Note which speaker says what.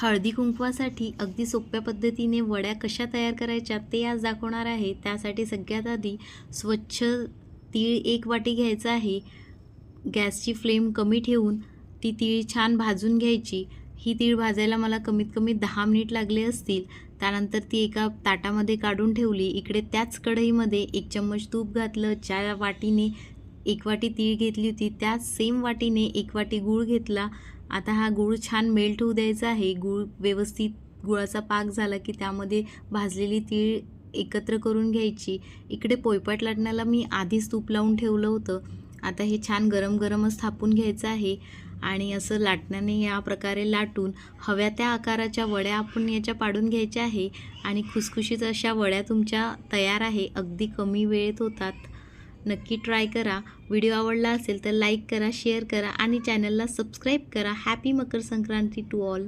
Speaker 1: हळदी कुंकवासाठी अगदी सोप्या पद्धतीने वड्या कशा तयार करायच्या ते आज दाखवणार आहे। त्यासाठी सगळ्यात आधी स्वच्छ तीळ 1 वाटी घ्यायचा आहे। गॅसची फ्लेम कमी ठेवून ती तीळ छान भाजून घ्यायची। ही तीळ भाजायला मला कमीत कमी 10 मिनिट लागले असतील। त्यानंतर ती एका ताटामध्ये काढून ठेवली। इकडे त्याच कढईमध्ये 1 चम्मच तूप घातलं। ज्या वाटीने 1 वाटी तीळ घेतली होती त्याच सेम वाटीने 1 वाटी गूळ घेतला। आता हा गूळ छान मेल्ट होऊ द्यायचा आहे। गूळ व्यवस्थित गुळाचा पाक झाला की त्यामध्ये भाजलेली तीळ एकत्र करून घ्यायची। इकडे पोळपाट लाटण्याला मी आधीच तूप लावून ठेवलं होतं। आता हे छान गरम गरमच थापून घ्यायचं आहे आणि असं लाटण्याने या प्रकारे लाटून हव्या त्या आकाराच्या वड्या आपण याच्या पाडून घ्यायच्या आहे आणि खुसखुशीत अशा वड्या तुमच्या तयार आहे। अगदी कमी वेळेत होतात। नक्की ट्राय करा। व्हिडिओ आवडला असेल तर लाईक करा, शेअर करा आणि चॅनलला सबस्क्राईब करा। Happy Makar Sankranti to all.